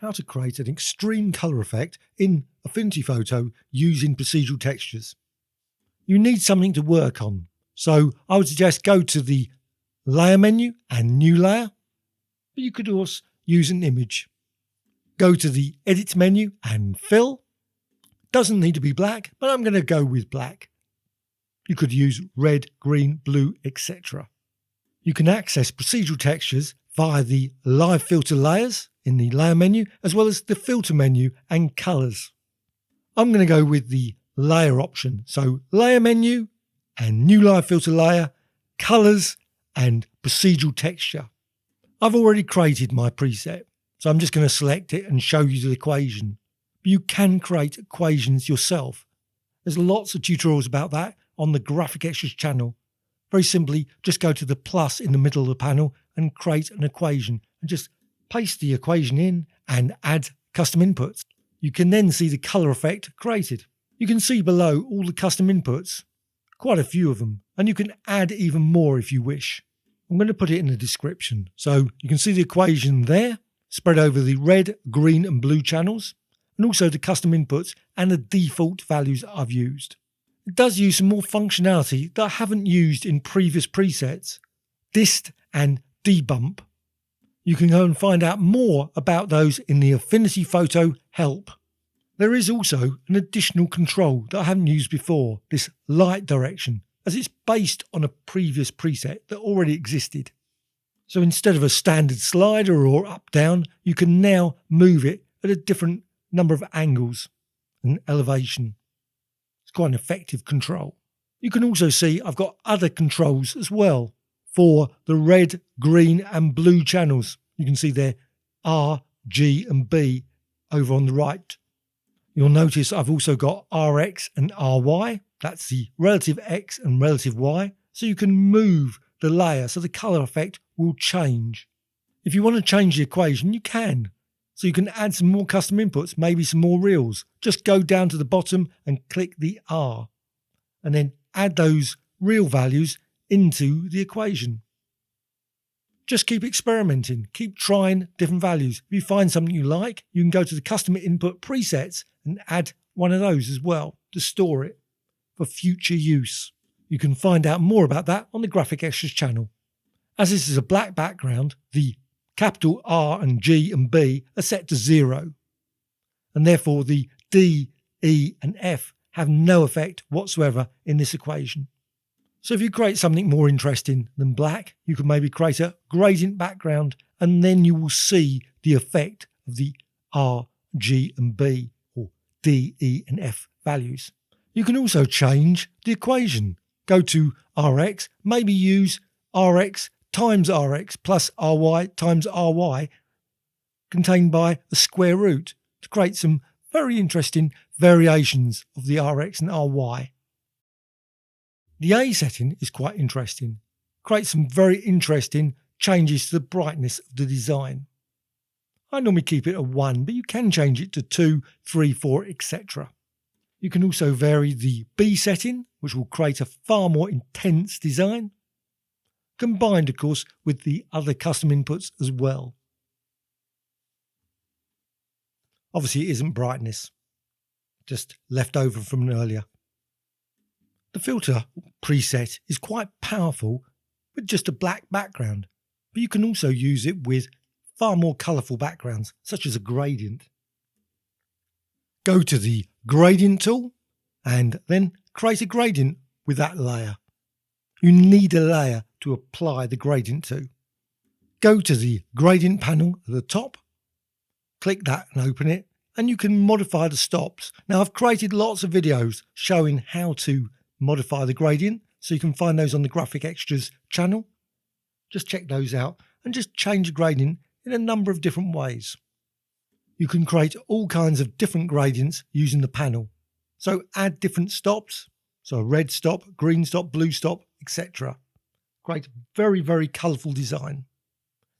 how to create an extreme colour effect in Affinity Photo using procedural textures. You need something to work on, so I would suggest go to the Layer menu and New Layer, but you could also use an image. Go to the Edit menu and Fill. Doesn't need to be black, but I'm going to go with black. You could use red, green, blue, etc. You can access procedural textures via the Live Filter layers in the Layer menu, as well as the Filter menu and Colours. I'm going to go with the Layer option, so Layer menu and New Live Filter layer, Colours and Procedural Texture. I've already created my preset, so I'm just going to select it and show you the equation. But you can create equations yourself. There's lots of tutorials about that on the Graphic Extras channel. Very simply, just go to the plus in the middle of the panel and create an equation and just paste the equation in and add custom inputs. You can then see the colour effect created. You can see below all the custom inputs, quite a few of them, and you can add even more if you wish. I'm going to put it in the description. So you can see the equation there, spread over the red, green and blue channels, and also the custom inputs and the default values I've used. It does use some more functionality that I haven't used in previous presets, dist and debump. You can go and find out more about those in the Affinity Photo help. There is also an additional control that I haven't used before, this light direction, as it's based on a previous preset that already existed. So instead of a standard slider or up-down, you can now move it at a different number of angles and elevation. It's quite an effective control. You can also see I've got other controls as well for the red, green and blue channels. You can see there R, G and B over on the right. You'll notice I've also got RX and RY. That's the relative X and relative Y. So you can move the layer so the colour effect will change. If you want to change the equation, you can. So you can add some more custom inputs, maybe some more reals. Just go down to the bottom and click the R and then add those real values into the equation. Just keep experimenting, keep trying different values. If you find something you like, you can go to the custom input presets and add one of those as well to store it for future use. You can find out more about that on the Graphic Extras channel. As this is a black background, the capital R and G and B are set to 0, and therefore the D, E and F have no effect whatsoever in this equation. So if you create something more interesting than black, you can maybe create a gradient background and then you will see the effect of the R, G and B or D, E and F values. You can also change the equation. Go to RX, maybe use RX times RX plus RY times RY contained by the square root to create some very interesting variations of the RX and RY. The A setting is quite interesting. Create some very interesting changes to the brightness of the design. I normally keep it at 1, but you can change it to 2, 3, 4, etc. You can also vary the B setting, which will create a far more intense design, combined of course with the other custom inputs as well. Obviously it isn't brightness, just left over from earlier. The filter preset is quite powerful with just a black background, but you can also use it with far more colourful backgrounds, such as a gradient. Go to the gradient tool and then create a gradient with that layer. You need a layer to apply the gradient to. Go to the gradient panel at the top, click that and open it, and you can modify the stops. Now I've created lots of videos showing how to modify the gradient, so you can find those on the Graphic Extras channel. Just check those out and just change the gradient in a number of different ways. You can create all kinds of different gradients using the panel. So add different stops, so a red stop, green stop, blue stop, etc. Create very, very colourful design.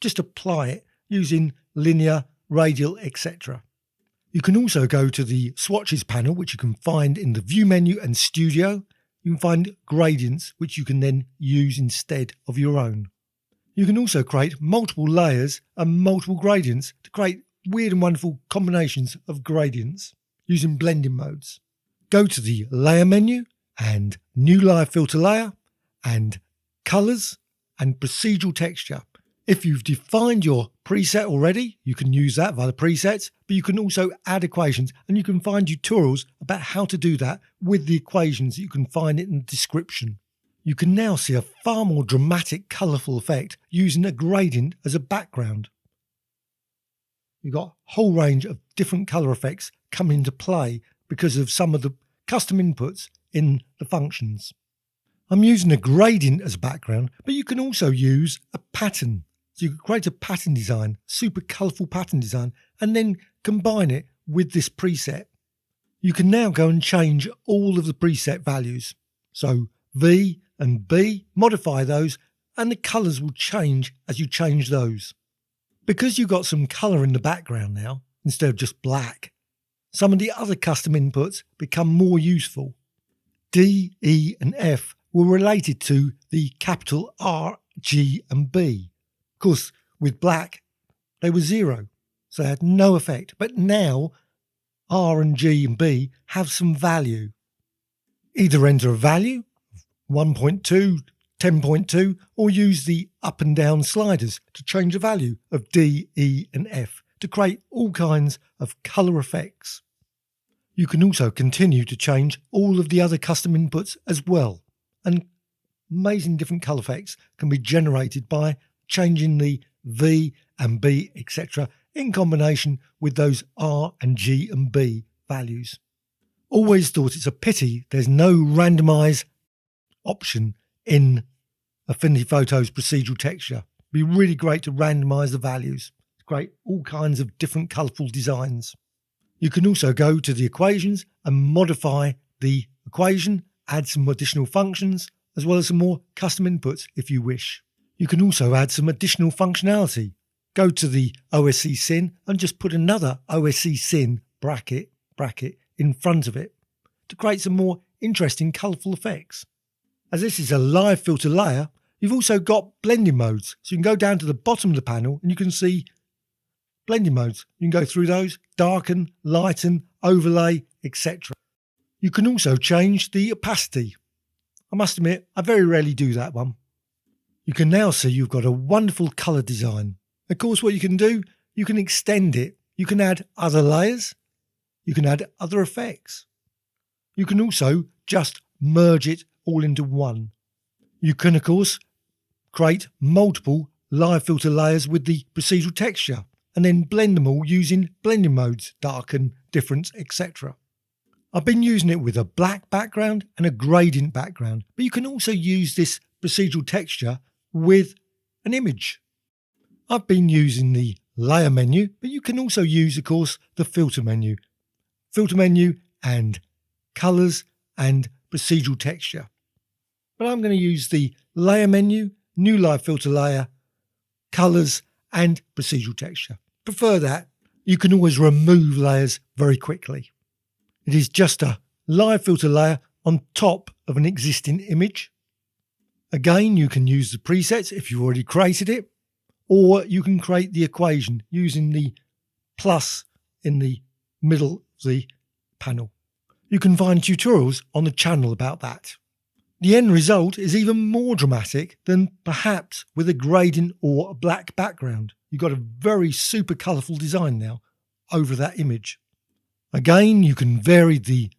Just apply it using linear, radial, etc. You can also go to the swatches panel, which you can find in the view menu and studio. You can find gradients which you can then use instead of your own. You can also create multiple layers and multiple gradients to create weird and wonderful combinations of gradients using blending modes. Go to the Layer menu and New Live Filter Layer and Colors and Procedural Texture. If you've defined your preset already, you can use that via the presets, but you can also add equations, and you can find tutorials about how to do that with the equations. You can find it in the description. You can now see a far more dramatic, colourful effect using a gradient as a background. You've got a whole range of different colour effects come into play because of some of the custom inputs in the functions. I'm using a gradient as a background, but you can also use a pattern. So you can create a pattern design, super colourful pattern design, and then combine it with this preset. You can now go and change all of the preset values. So V and B, modify those, and the colours will change as you change those. Because you've got some colour in the background now, instead of just black, some of the other custom inputs become more useful. D, E and F were related to the capital R, G and B. Of course, with black, they were 0, so they had no effect. But now, R and G and B have some value. Either enter a value, 1.2, 10.2, or use the up and down sliders to change the value of D, E and F to create all kinds of colour effects. You can also continue to change all of the other custom inputs as well, and amazing different colour effects can be generated by changing the V and B, etc. in combination with those R and G and B values. Always thought it's a pity there's no randomise option in Affinity Photo's procedural texture. It'd be really great to randomise the values, create all kinds of different colourful designs. You can also go to the equations and modify the equation, add some additional functions, as well as some more custom inputs if you wish. You can also add some additional functionality. Go to the oscsin and just put another oscsin bracket in front of it to create some more interesting colourful effects. As this is a live filter layer, you've also got blending modes. So you can go down to the bottom of the panel and you can see blending modes. You can go through those, darken, lighten, overlay, etc. You can also change the opacity. I must admit, I very rarely do that one. You can now see you've got a wonderful colour design. Of course, what you can do, you can extend it. You can add other layers. You can add other effects. You can also just merge it all into one. You can, of course, create multiple live filter layers with the procedural texture and then blend them all using blending modes, darken, difference, etc. I've been using it with a black background and a gradient background, but you can also use this procedural texture with an image. I've been using the layer menu, but you can also use, of course, the filter menu. Filter menu and colours and procedural texture. But I'm going to use the layer menu, new live filter layer, colours and procedural texture. Prefer that. You can always remove layers very quickly. It is just a live filter layer on top of an existing image. Again, you can use the presets if you've already created it, or you can create the equation using the plus in the middle of the panel. You can find tutorials on the channel about that. The end result is even more dramatic than perhaps with a gradient or a black background. You've got a very super colourful design now over that image. Again, you can vary the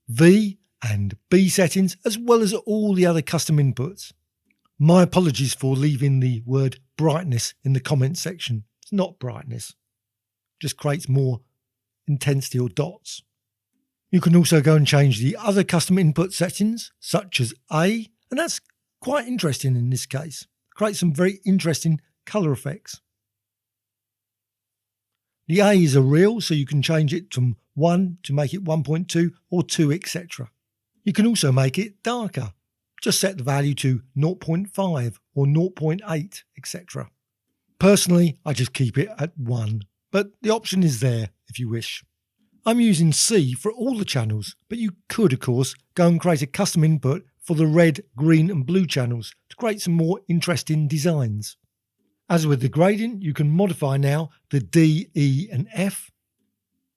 V and B settings as well as all the other custom inputs. My apologies for leaving the word brightness in the comments section. It's not brightness. It just creates more intensity or dots. You can also go and change the other custom input settings, such as A, and that's quite interesting in this case. Create some very interesting colour effects. The A is a real, so you can change it from 1 to make it 1.2 or 2, etc. You can also make it darker. Just set the value to 0.5 or 0.8, etc. Personally, I just keep it at 1, but the option is there if you wish. I'm using C for all the channels, but you could, of course, go and create a custom input for the red, green and blue channels to create some more interesting designs. As with the gradient, you can modify now the D, E and F.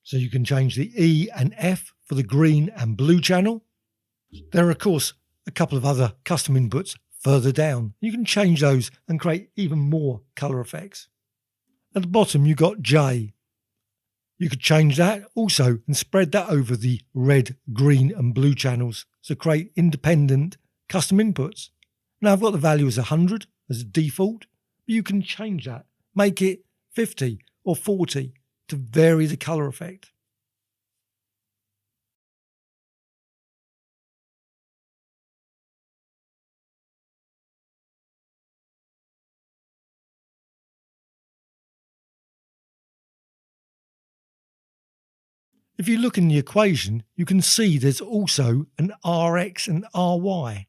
So you can change the E and F for the green and blue channel. There are of course a couple of other custom inputs further down. You can change those and create even more colour effects. At the bottom you've got J. You could change that also and spread that over the red, green and blue channels, so create independent custom inputs. Now I've got the value as 100 as a default, but you can change that, make it 50 or 40 to vary the colour effect. If you look in the equation, you can see there's also an Rx and Ry.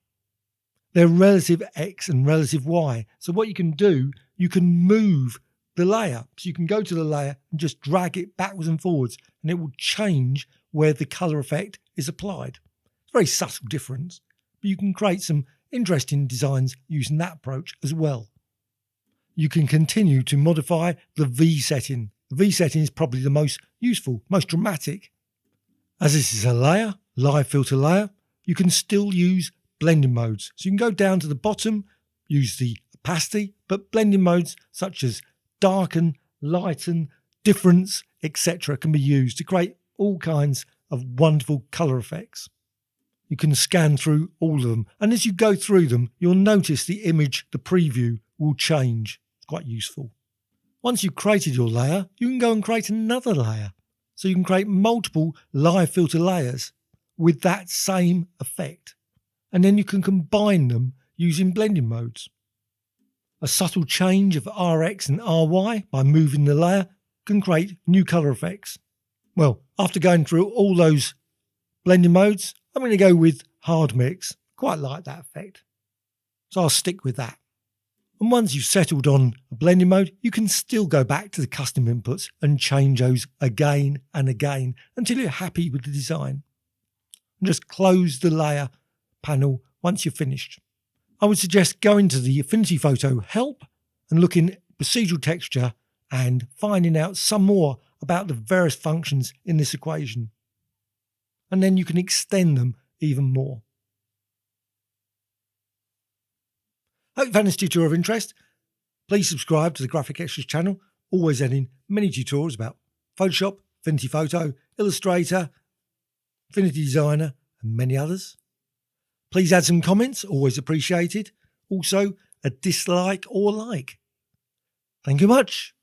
They're relative X and relative Y. So what you can do, you can move the layer. So you can go to the layer and just drag it backwards and forwards and it will change where the colour effect is applied. It's a very subtle difference, but you can create some interesting designs using that approach as well. You can continue to modify the V setting. The V setting is probably the most useful, most dramatic. As this is a layer, live filter layer, you can still use blending modes. So you can go down to the bottom, use the opacity, but blending modes such as darken, lighten, difference, etc. can be used to create all kinds of wonderful colour effects. You can scan through all of them, and as you go through them, you'll notice the image, the preview, will change. It's quite useful. Once you've created your layer, you can go and create another layer. So you can create multiple live filter layers with that same effect. And then you can combine them using blending modes. A subtle change of Rx and Ry by moving the layer can create new colour effects. Well, after going through all those blending modes, I'm going to go with hard mix. Quite like that effect. So I'll stick with that. And once you've settled on a blending mode, you can still go back to the custom inputs and change those again and again until you're happy with the design. And just close the layer panel once you're finished. I would suggest going to the Affinity Photo help and looking at procedural texture and finding out some more about the various functions in this equation. And then you can extend them even more. Hope you found this tutorial of interest. Please subscribe to the Graphic Extras channel, always adding many tutorials about Photoshop, Affinity Photo, Illustrator, Affinity Designer and many others. Please add some comments, always appreciated. Also, a dislike or like. Thank you much.